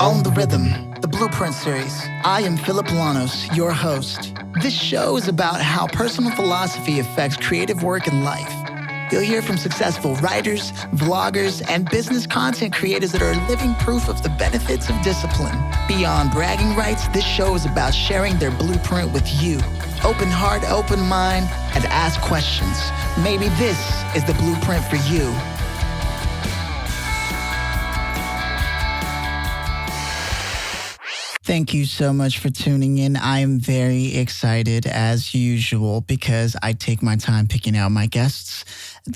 Own the Rhythm, the Blueprint series. I am Phillip, your host. This show is about how personal philosophy affects creative work and life. You'll hear from successful writers, vloggers, and business content creators that are living proof of the benefits of discipline. Beyond bragging rights, this show is about sharing their blueprint with you. Open heart, open mind, and ask questions. Maybe this is the blueprint for you. Thank you so much for tuning in. I am very excited as usual because I take my time picking out my guests.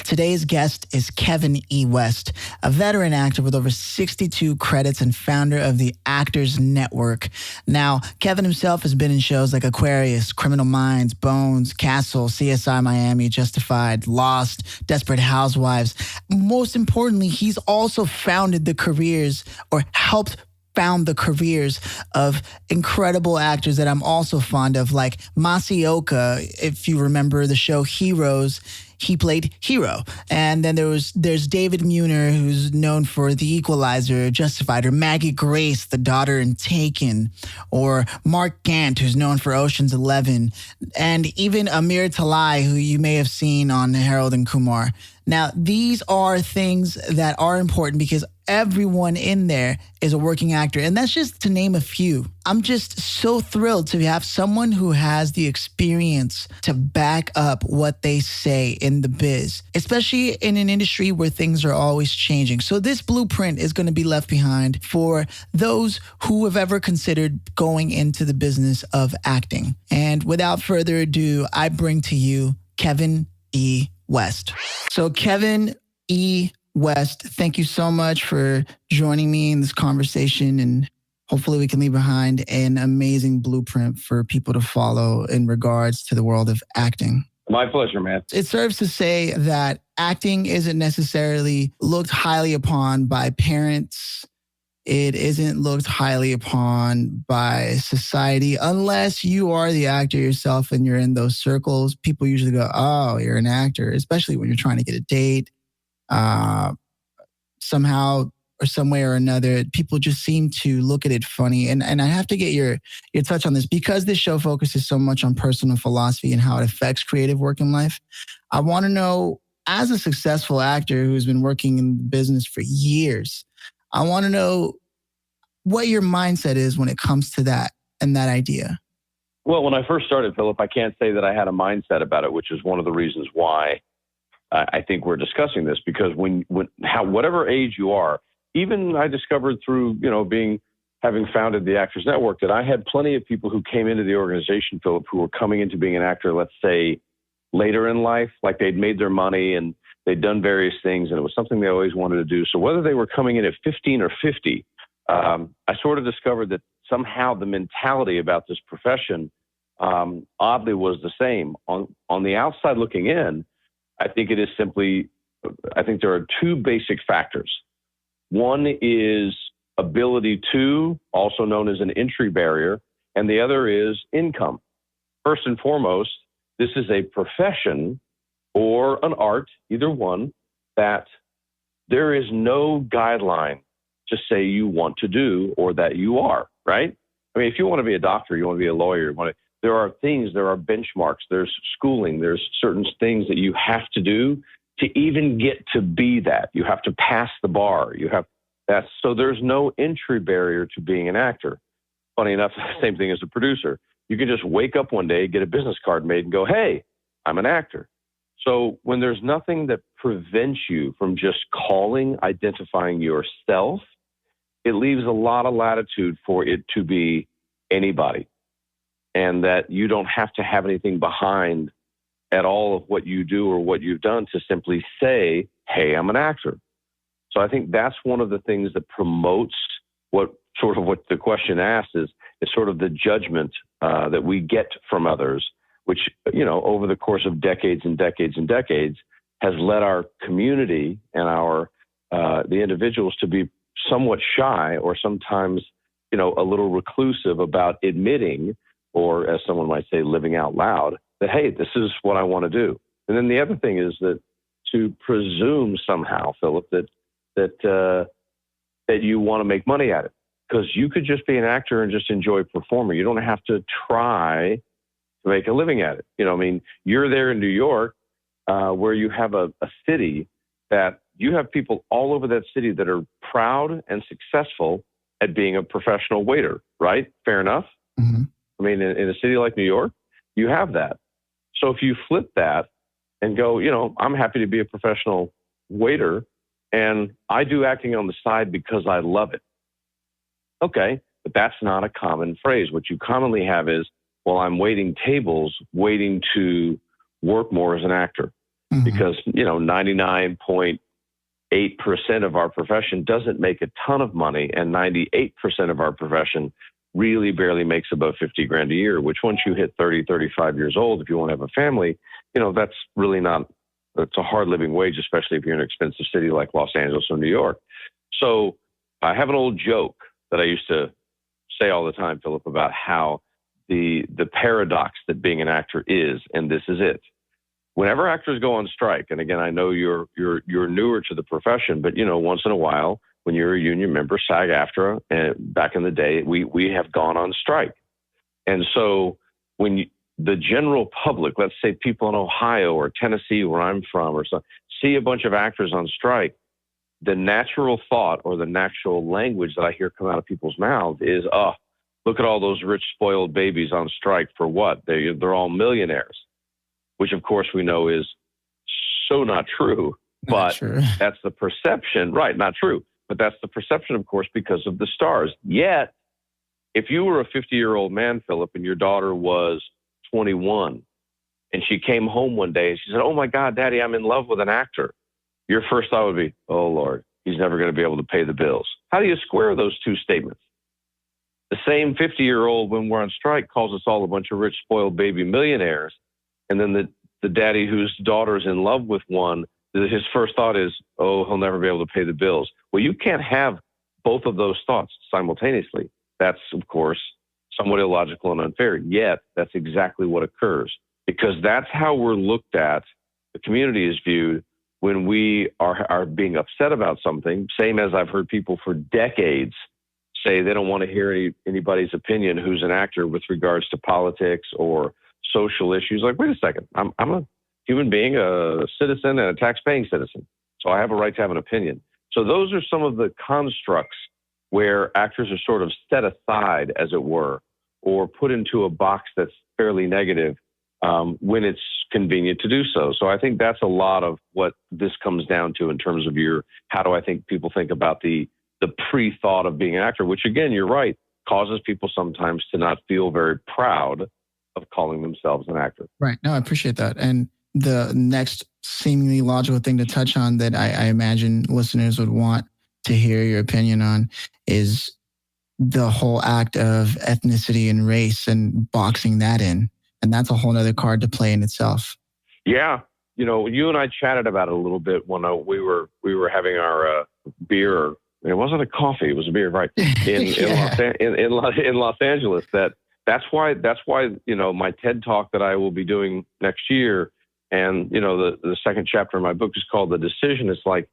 Today's guest is Kevin E. West, a veteran actor with over 62 credits and founder of the Actors Network. Now, Kevin himself has been in shows like Aquarius, Criminal Minds, Bones, Castle, CSI Miami, Justified, Lost, Desperate Housewives. Most importantly, he's also founded the careers or helped found the careers of incredible actors that I'm also fond of, like Masaoka. If you remember the show Heroes, he played Hero. And then there's David Muir, who's known for The Equalizer, Justified, or Maggie Grace, the daughter in Taken, or Mark Gant, who's known for Ocean's 11, and even Amir Talai, who you may have seen on Harold and Kumar. Now, these are things that are important because everyone in there is a working actor. And that's just to name a few. I'm just so thrilled to have someone who has the experience to back up what they say in the biz, especially in an industry where things are always changing. So this blueprint is going to be left behind for those who have ever considered going into the business of acting. And without further ado, I bring to you Kevin E. West. So Kevin E. West, thank you so much for joining me in this conversation, and hopefully we can leave behind an amazing blueprint for people to follow in regards to the world of acting. My pleasure, man. It serves to say that acting isn't necessarily looked highly upon by parents. It isn't looked highly upon by society unless you are the actor yourself and you're in those circles. People usually go, oh, you're an actor, especially when you're trying to get a date. Somehow or some way or another, people just seem to look at it funny. And I have to get your touch on this because this show focuses so much on personal philosophy and how it affects creative work in life. I want to know, as a successful actor who's been working in the business for years, I want to know what your mindset is when it comes to that and that idea. Well, when I first started, Philip, I can't say that I had a mindset about it, which is one of the reasons why I think we're discussing this, because whatever age you are, even I discovered through, having founded the Actors Network, that I had plenty of people who came into the organization, Philip, who were coming into being an actor, let's say later in life, like they'd made their money and they'd done various things and it was something they always wanted to do. So whether they were coming in at 15 or 50, I sort of discovered that somehow the mentality about this profession oddly was the same. On the outside looking in, I think there are two basic factors. One is ability to, also known as an entry barrier, and the other is income. First and foremost, this is a profession or an art, either one, that there is no guideline to say you want to do or that you are, right? I mean, if you want to be a doctor, you want to be a lawyer, there are benchmarks, there's schooling, there's certain things that you have to do to even get to be that. You have to pass the bar. So there's no entry barrier to being an actor. Funny enough, same thing as a producer. You can just wake up one day, get a business card made and go, hey, I'm an actor. So when there's nothing that prevents you from just identifying yourself, it leaves a lot of latitude for it to be anybody. And that you don't have to have anything behind at all of what you do or what you've done to simply say, hey, I'm an actor. So I think that's one of the things that promotes what the question asks is sort of the judgment that we get from others, which, over the course of decades and decades and decades has led our community and the individuals to be somewhat shy or sometimes, a little reclusive about admitting, or as someone might say, living out loud, that, hey, this is what I want to do. And then the other thing is that to presume somehow, Philip, that you want to make money at it. because you could just be an actor and just enjoy performing. You don't have to try to make a living at it. I mean, you're there in New York, where you have a city that you have people all over that city that are proud and successful at being a professional waiter, right? Fair enough. Mm-hmm. I mean, in a city like New York, you have that. So if you flip that and go, I'm happy to be a professional waiter and I do acting on the side because I love it. Okay, but that's not a common phrase. What you commonly have is, well, I'm waiting tables, waiting to work more as an actor. Mm-hmm. Because, 99.8% of our profession doesn't make a ton of money, and 98% of our profession really barely makes above 50 grand a year, which once you hit 30, 35 years old, if you want to have a family, that's really not, it's a hard living wage, especially if you're in an expensive city like Los Angeles or New York. So I have an old joke that I used to say all the time, Philip, about how the paradox that being an actor is, and this is it. Whenever actors go on strike, and again, I know you're newer to the profession, but once in a while, when you're a union member, SAG-AFTRA, and back in the day, we have gone on strike. And so when the general public, let's say people in Ohio or Tennessee, where I'm from, or so, see a bunch of actors on strike, the natural thought or the natural language that I hear come out of people's mouths is, look at all those rich, spoiled babies on strike for what? They're all millionaires. Which, of course, we know is so not true, but that's the perception. Right, not true, but that's the perception, of course, because of the stars. Yet, if you were a 50-year-old man, Philip, and your daughter was 21, and she came home one day and she said, oh, my God, Daddy, I'm in love with an actor. Your first thought would be, oh, Lord, he's never going to be able to pay the bills. How do you square those two statements? The same 50-year-old, when we're on strike, calls us all a bunch of rich, spoiled baby millionaires. And then the daddy whose daughter's in love with one, his first thought is, oh, he'll never be able to pay the bills. Well, you can't have both of those thoughts simultaneously. That's, of course, somewhat illogical and unfair. Yet, that's exactly what occurs, because that's how we're looked at. The community is viewed when we are being upset about something, same as I've heard people for decades say they don't want to hear anybody's opinion who's an actor with regards to politics or social issues. Like, wait a second, I'm a human being, a citizen, and a tax-paying citizen, so I have a right to have an opinion. So those are some of the constructs where actors are sort of set aside, as it were, or put into a box that's fairly negative when it's convenient to do so. So I think that's a lot of what this comes down to in terms of how do I think people think about the pre-thought of being an actor, which, again, you're right, causes people sometimes to not feel very proud of calling themselves an actor. Right. No, I appreciate that. And the next seemingly logical thing to touch on that I imagine listeners would want to hear your opinion on is the whole act of ethnicity and race and boxing that in. And that's a whole other card to play in itself. Yeah. You and I chatted about it a little bit when we were having our beer. It wasn't a coffee; it was a beer, right? In Los Angeles. That's why my TED Talk that I will be doing next year, and the second chapter of my book is called The Decision. It's like,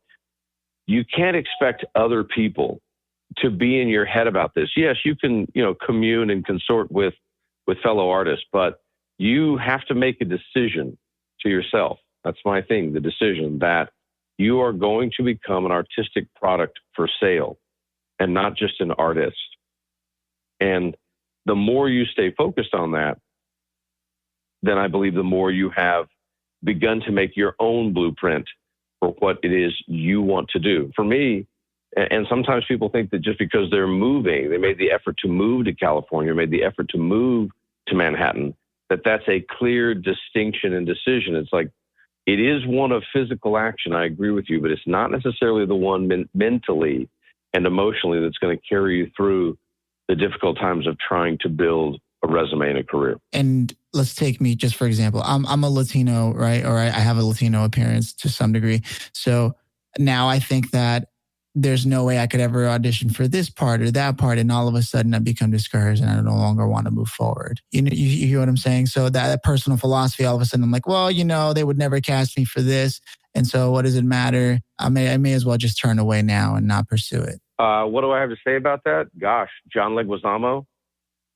you can't expect other people to be in your head about this. Yes, you can commune and consort with fellow artists, but you have to make a decision to yourself. That's my thing, the decision that you are going to become an artistic product for sale and not just an artist. And the more you stay focused on that, then I believe the more you have begun to make your own blueprint for what it is you want to do. For me, and sometimes people think that just because they're moving, they made the effort to move to California, made the effort to move to Manhattan, that's a clear distinction and decision. It's like, it is one of physical action, I agree with you, but it's not necessarily the one mentally and emotionally that's going to carry you through the difficult times of trying to build a resume and a career. And let's take me just for example. I'm a Latino, right? Or I have a Latino appearance to some degree. So now I think that there's no way I could ever audition for this part or that part. And all of a sudden I become discouraged and I no longer want to move forward. You hear what I'm saying? So that personal philosophy, all of a sudden I'm like, well, they would never cast me for this. And so what does it matter? I may as well just turn away now and not pursue it. What do I have to say about that? Gosh, John Leguizamo.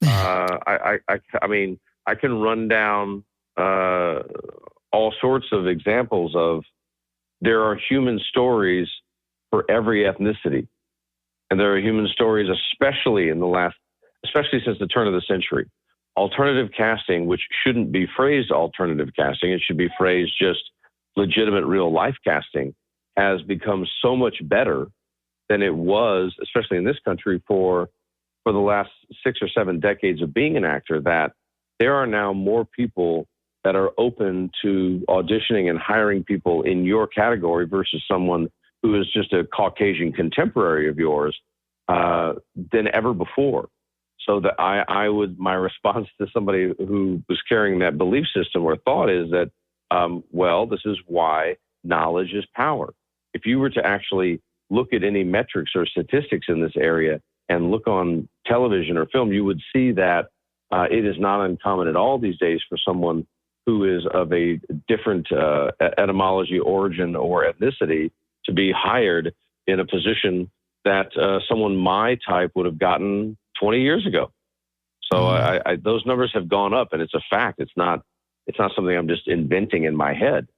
I mean, I can run down uh, all sorts of examples of there are human stories for every ethnicity, and there are human stories, especially since the turn of the century. Alternative casting, which shouldn't be phrased alternative casting, it should be phrased just legitimate real life casting, has become so much better than it was, especially in this country, for the last 6 or 7 decades of being an actor, that there are now more people that are open to auditioning and hiring people in your category versus someone who is just a Caucasian contemporary of yours than ever before. So that my response to somebody who was carrying that belief system or thought is that, well, this is why knowledge is power. If you were to actually look at any metrics or statistics in this area and look on television or film, you would see that it is not uncommon at all these days for someone who is of a different etymology, origin, or ethnicity to be hired in a position that someone my type would have gotten 20 years ago. So those numbers have gone up, and it's a fact. It's not something I'm just inventing in my head.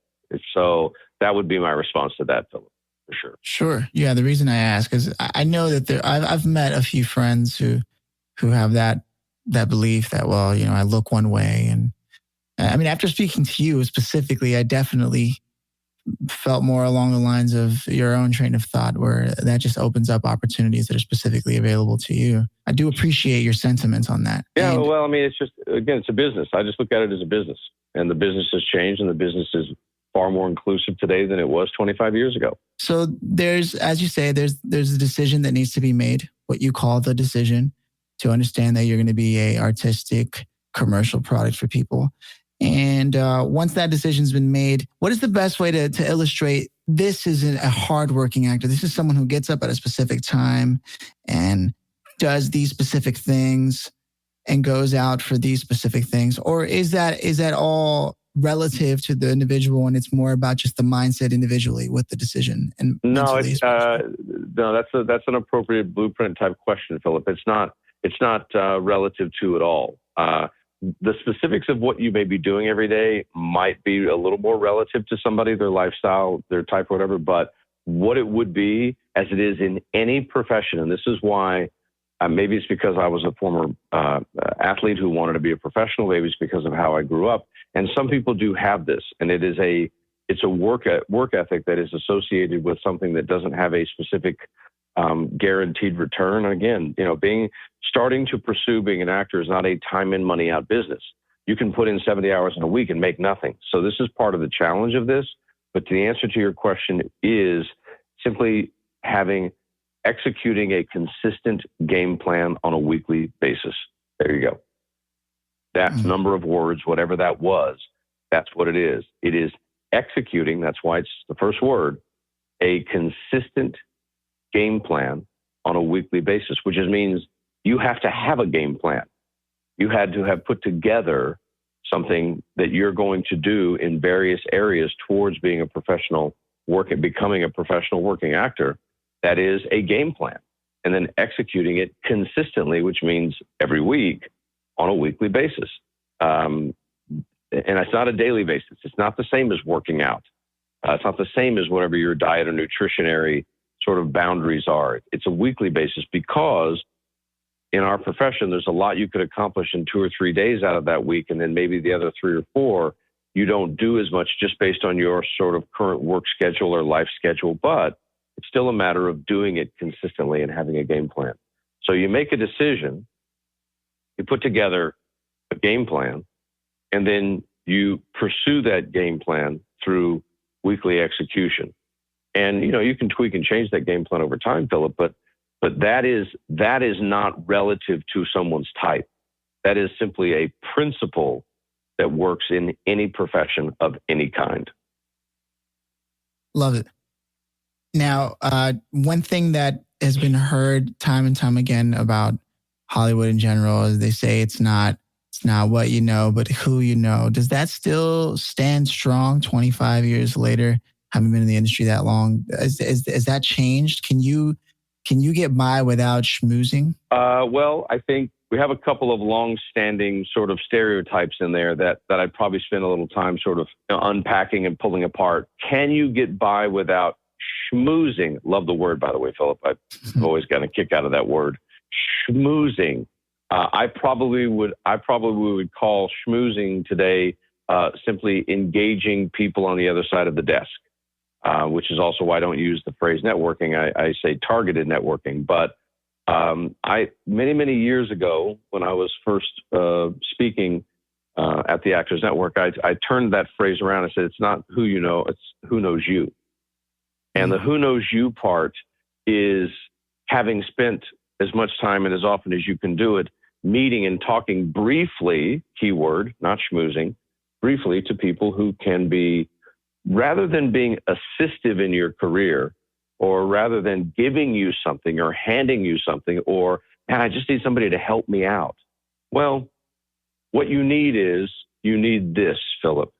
So that would be my response to that, Phillip, for sure. Sure. Yeah. The reason I ask is I know that I've met a few friends who have that belief that, well, I look one way. And I mean, after speaking to you specifically, I definitely felt more along the lines of your own train of thought, where that just opens up opportunities that are specifically available to you. I do appreciate your sentiments on that. Yeah, well, I mean, it's just, again, it's a business. I just look at it as a business, and the business has changed, and the business is far more inclusive today than it was 25 years ago. So there's, as you say, there's a decision that needs to be made, what you call the decision, to understand that you're going to be a artistic commercial product for people. And once that decision's been made, what is the best way to illustrate this is a hardworking actor? This is someone who gets up at a specific time and does these specific things and goes out for these specific things? Or is that all relative to the individual, and it's more about just the mindset individually with the decision? And no, that's an appropriate blueprint type question, Phillip. It's not relative to at all. The specifics of what you may be doing every day might be a little more relative to somebody, their lifestyle, their type, or whatever. But what it would be, as it is in any profession, and this is why maybe it's because I was a former athlete who wanted to be a professional. Maybe it's because of how I grew up. And some people do have this, and it's a work ethic that is associated with something that doesn't have a specific guaranteed return. And again, starting to pursue being an actor is not a time in, money out business. You can put in 70 hours in a week and make nothing. So this is part of the challenge of this. But the answer to your question is simply executing a consistent game plan on a weekly basis. There you go. That number of words, whatever that was, that's what it is. It is executing, that's why it's the first word, a consistent game plan on a weekly basis, which means you have to have a game plan. You had to have put together something that you're going to do in various areas towards being a professional becoming a professional working actor. That is a game plan, and then executing it consistently, which means every week on a weekly basis. And it's not a daily basis. It's not the same as working out. It's not the same as whatever your diet or nutritionary sort of boundaries are. It's a weekly basis, because in our profession, there's a lot you could accomplish in 2 or 3 days out of that week. And then maybe the other 3 or 4, you don't do as much just based on your sort of current work schedule or life schedule, but it's still a matter of doing it consistently and having a game plan. So you make a decision, you put together a game plan, and then you pursue that game plan through weekly execution. And, you can tweak and change that game plan over time, Phillip, but that is not relative to someone's type. That is simply a principle that works in any profession of any kind. Love it. Now, one thing that has been heard time and time again about Hollywood in general is they say it's not what you know, but who you know. Does that still stand strong 25 years later, having been in the industry that long? Has that changed? Can you Can you get by without schmoozing? Well, I think we have a couple of long-standing sort of stereotypes in there that I'd probably spend a little time sort of unpacking and pulling apart. Can you get by without schmoozing? Love the word, by the way, Philip. I've always gotten a kick out of that word. Schmoozing. I probably would call schmoozing today simply engaging people on the other side of the desk, which is also why I don't use the phrase networking. I say targeted networking. But many years ago, when I was first speaking at the Actors Network, I turned that phrase around and said, it's not who you know, it's who knows you. And the who knows you part is having spent as much time and as often as you can do it, meeting and talking briefly, keyword, not schmoozing, briefly to people who can be, rather than being assistive in your career, or rather than giving you something or handing you something, or, man, I just need somebody to help me out. Well, what you need this, Philip.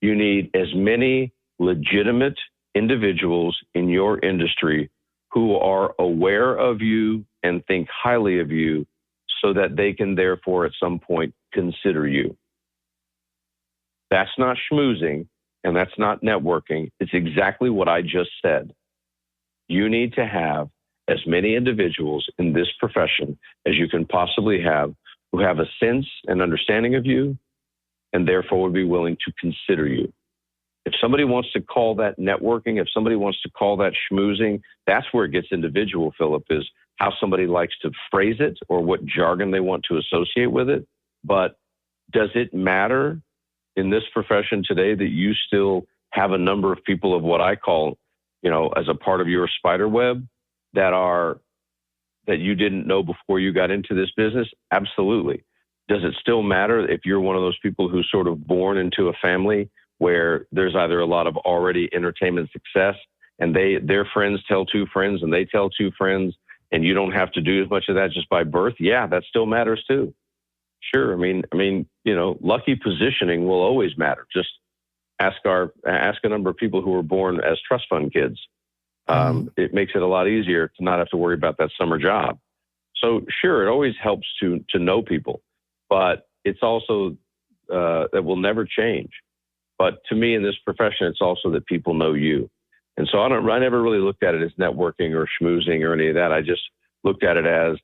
You need as many legitimate individuals in your industry who are aware of you and think highly of you so that they can therefore at some point consider you. That's not schmoozing and that's not networking. It's exactly what I just said. You need to have as many individuals in this profession as you can possibly have who have a sense and understanding of you and therefore would be willing to consider you. If somebody wants to call that networking, if somebody wants to call that schmoozing, that's where it gets individual, Philip, is how somebody likes to phrase it or what jargon they want to associate with it. But does it matter in this profession today that you still have a number of people of what I call, as a part of your spider web that you didn't know before you got into this business? Absolutely. Does it still matter if you're one of those people who's sort of born into a family where there's either a lot of already entertainment success and their friends tell two friends and they tell two friends and you don't have to do as much of that just by birth? Yeah, that still matters too. Sure. I mean, lucky positioning will always matter. Just ask a number of people who were born as trust fund kids. It makes it a lot easier to not have to worry about that summer job. So sure, it always helps to know people, but it's also that will never change. But to me in this profession, it's also that people know you. And so I never really looked at it as networking or schmoozing or any of that. I just looked at it as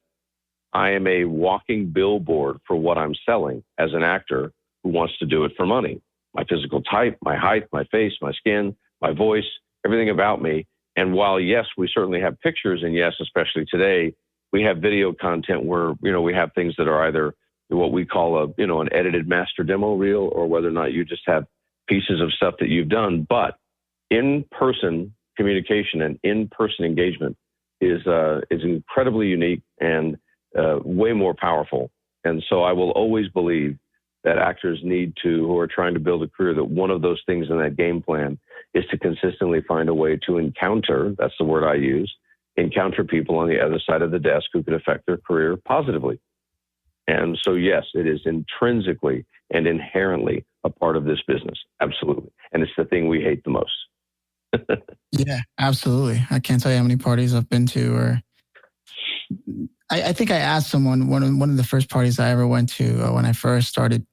I am a walking billboard for what I'm selling as an actor who wants to do it for money. My physical type, my height, my face, my skin, my voice, everything about me. And while, yes, we certainly have pictures, and yes, especially today, we have video content where, we have things that are either what we call an edited master demo reel, or whether or not you just have pieces of stuff that you've done. But in-person communication and in-person engagement is incredibly unique and way more powerful. And so I will always believe that actors who are trying to build a career, that one of those things in that game plan is to consistently find a way to encounter, that's the word I use, encounter people on the other side of the desk who could affect their career positively. And so, yes, it is intrinsically and inherently a part of this business. Absolutely. And it's the thing we hate the most. Yeah, absolutely. I can't tell you how many parties I've been to, or I think I asked someone, one of the first parties I ever went to when I first started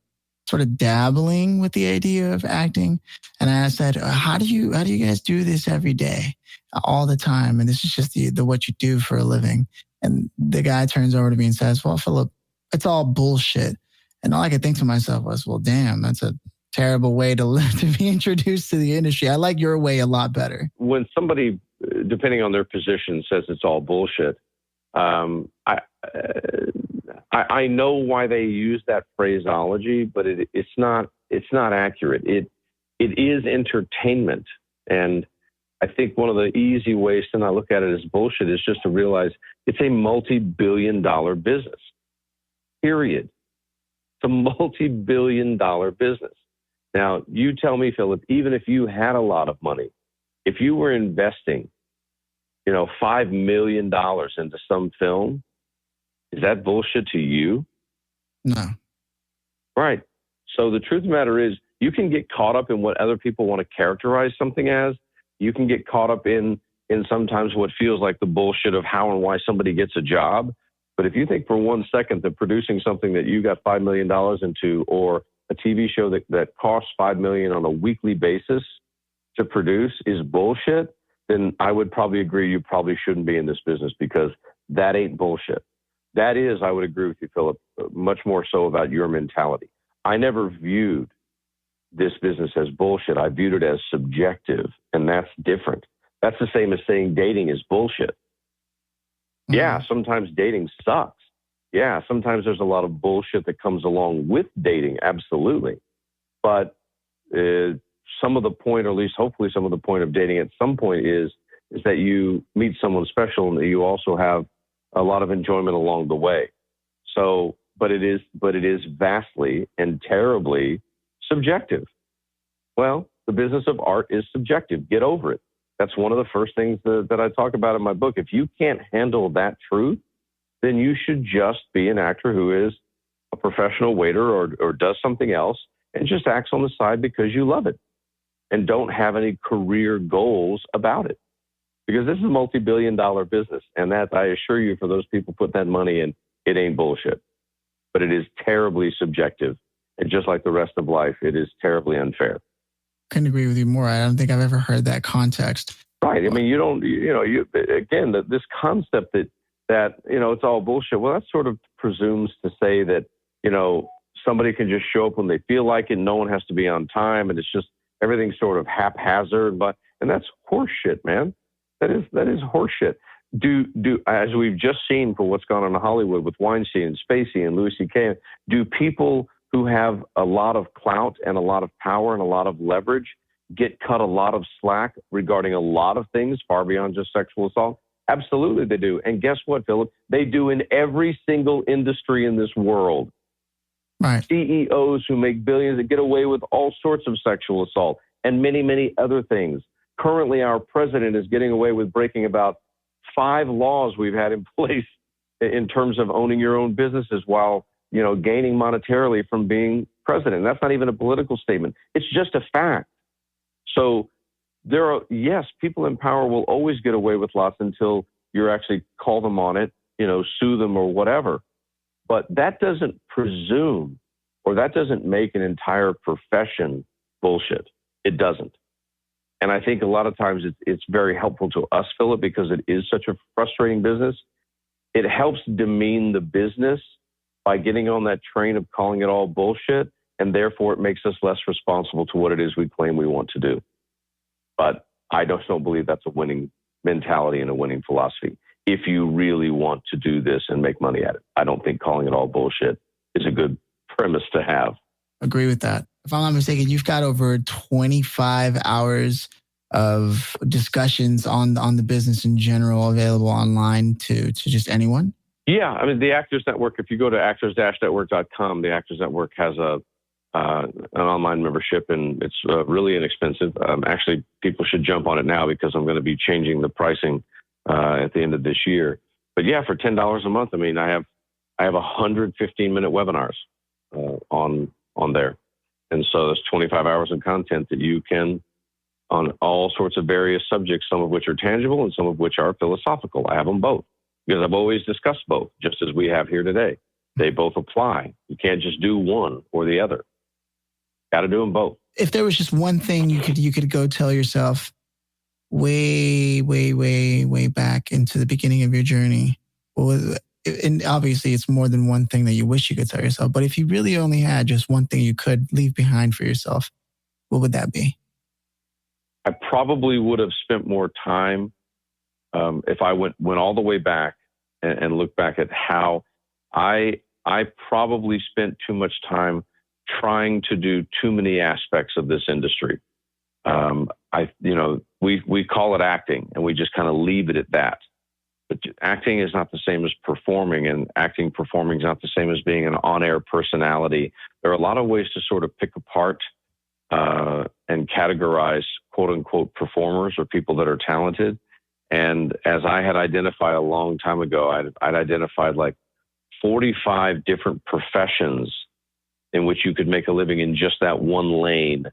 sort of dabbling with the idea of acting. And I said, how do you guys do this every day, all the time? And this is just the what you do for a living. And the guy turns over to me and says, well, Phillip, it's all bullshit. And all I could think to myself was, well, damn, that's a terrible way to live, to be introduced to the industry. I like your way a lot better. When somebody, depending on their position, says it's all bullshit, I know why they use that phraseology, but it's not accurate. It is entertainment. And I think one of the easy ways to not look at it as bullshit is just to realize it's a multi-billion-dollar business, period. It's a multi-billion-dollar business. Now, you tell me, Philip, even if you had a lot of money, if you were investing, $5 million into some film, is that bullshit to you? No. Right. So the truth of the matter is, you can get caught up in what other people want to characterize something as. You can get caught up in in sometimes what feels like the bullshit of how and why somebody gets a job. But if you think for 1 second that producing something that you got $5 million into, or a TV show that costs $5 million on a weekly basis to produce is bullshit, then I would probably agree you probably shouldn't be in this business, because that ain't bullshit. That is, I would agree with you, Philip, much more so about your mentality. I never viewed this business as bullshit. I viewed it as subjective, and that's different. That's the same as saying dating is bullshit. Mm-hmm. Yeah, sometimes dating sucks. Yeah, sometimes there's a lot of bullshit that comes along with dating, absolutely. But some of the point, or at least hopefully some of the point of dating at some point is that you meet someone special and that you also have a lot of enjoyment along the way. So, but it is vastly and terribly subjective. Well, the business of art is subjective. Get over it. That's one of the first things that I talk about in my book. If you can't handle that truth, then you should just be an actor who is a professional waiter or does something else and just acts on the side because you love it and don't have any career goals about it. Because this is a multi-billion-dollar business, and that, I assure you, for those people put that money in, it ain't bullshit. But it is terribly subjective. And just like the rest of life, it is terribly unfair. Couldn't agree with you more. I don't think I've ever heard that context. Right. I mean, again, this concept that it's all bullshit. Well, that sort of presumes to say that, somebody can just show up when they feel like it. No one has to be on time. And it's just everything's sort of haphazard. And that's horseshit, man. That is horseshit. As we've just seen for what's gone on in Hollywood with Weinstein and Spacey and Louis C.K., do people who have a lot of clout and a lot of power and a lot of leverage get cut a lot of slack regarding a lot of things far beyond just sexual assault? Absolutely they do. And guess what, Philip? They do in every single industry in this world. Right. CEOs who make billions that get away with all sorts of sexual assault and many, many other things. Currently, our president is getting away with breaking about 5 laws we've had in place in terms of owning your own businesses while, gaining monetarily from being president. And that's not even a political statement. It's just a fact. So people in power will always get away with lots until you actually call them on it, sue them or whatever. But that doesn't presume, or that doesn't make an entire profession bullshit. It doesn't. And I think a lot of times it's very helpful to us, Philip, because it is such a frustrating business. It helps demean the business by getting on that train of calling it all bullshit, and therefore it makes us less responsible to what it is we claim we want to do. But I don't believe that's a winning mentality and a winning philosophy. If you really want to do this and make money at it, I don't think calling it all bullshit is a good premise to have. Agree with that. If I'm not mistaken, you've got over 25 hours of discussions on the business in general available online to just anyone. Yeah, I mean, the Actors Network, if you go to actors-network.com, the Actors Network has an online membership, and it's really inexpensive. Actually, people should jump on it now because I'm going to be changing the pricing at the end of this year. But yeah, for $10 a month, I mean, I have 115-minute webinars on there. And so there's 25 hours of content that you can, on all sorts of various subjects, some of which are tangible and some of which are philosophical. I have them both because I've always discussed both, just as we have here today. They both apply. You can't just do one or the other. Got to do them both. If there was just one thing you could go tell yourself way back into the beginning of your journey, and obviously it's more than one thing that you wish you could tell yourself, but if you really only had just one thing you could leave behind for yourself, what would that be? I probably would have spent more time if I went all the way back and looked back at how I probably spent too much time trying to do too many aspects of this industry. We call it acting, and we just kind of leave it at that. But acting is not the same as performing, and performing is not the same as being an on-air personality. There are a lot of ways to sort of pick apart and categorize quote-unquote performers or people that are talented. And as I had identified a long time ago, I'd identified like 45 different professions in which you could make a living in just that one lane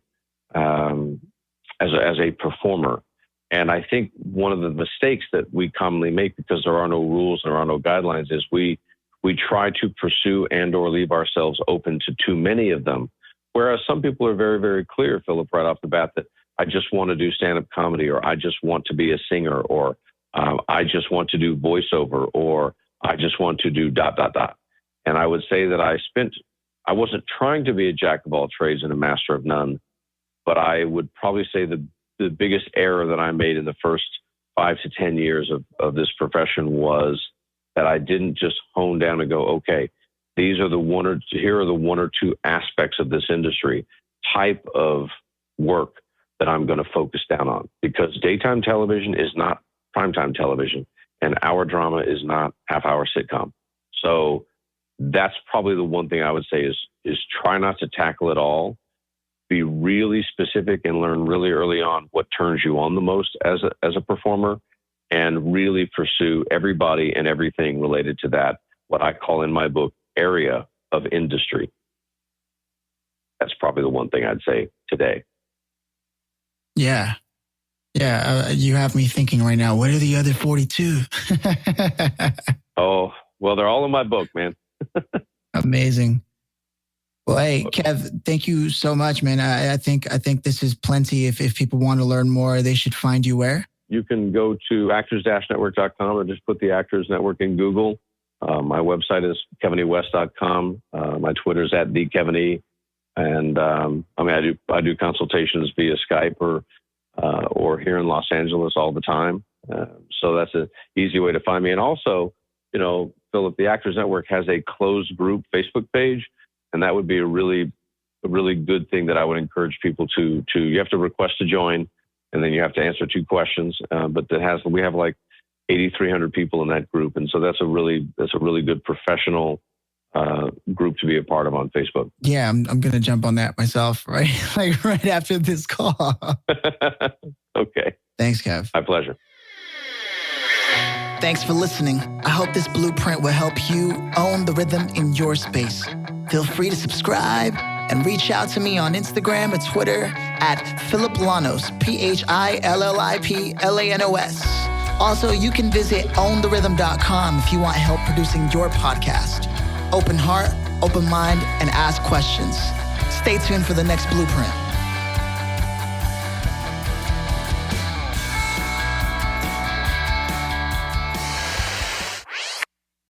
as a performer. And I think one of the mistakes that we commonly make, because there are no rules, there are no guidelines, is we try to pursue and or leave ourselves open to too many of them. Whereas some people are very, very clear, Philip, right off the bat, that I just want to do stand-up comedy, or I just want to be a singer, or I just want to do voiceover, or I just want to do ... And I would say that I wasn't trying to be a jack of all trades and a master of none, but I would probably say the biggest error that I made in the first 5 to 10 years of this profession was that I didn't just hone down and go, okay, here are the one or two aspects of this industry, type of work that I'm going to focus down on, because daytime television is not primetime television, and hour drama is not half-hour sitcom. So that's probably the one thing I would say is try not to tackle it all. Be really specific and learn really early on what turns you on the most as a performer, and really pursue everybody and everything related to that, what I call in my book, area of industry. That's probably the one thing I'd say today. Yeah. Yeah. You have me thinking right now, what are the other 42? Oh, well, they're all in my book, man. Amazing. Well, hey, Kev, thank you so much, man. I think this is plenty. If people want to learn more, they should find you where? You can go to actors-network.com or just put the Actors Network in Google. My website is kevinewest.com. My Twitter's @TheKevinE. And I do consultations via Skype or here in Los Angeles all the time. So that's an easy way to find me. And also, Philip, the Actors Network has a closed group Facebook page, and that would be a really good thing that I would encourage people to. You have to request to join, and then you have to answer 2 questions. But we have like 8,300 people in that group, and so that's a really good professional group to be a part of on Facebook. Yeah, I'm going to jump on that myself, right? Like right after this call. Okay. Thanks, Kev. My pleasure. Thanks for listening. I hope this blueprint will help you own the rhythm in your space. Feel free to subscribe and reach out to me on Instagram or Twitter @Phillip Lanos, PhillipLanos. Also, you can visit owntherhythm.com if you want help producing your podcast. Open heart, open mind, and ask questions. Stay tuned for the next blueprint.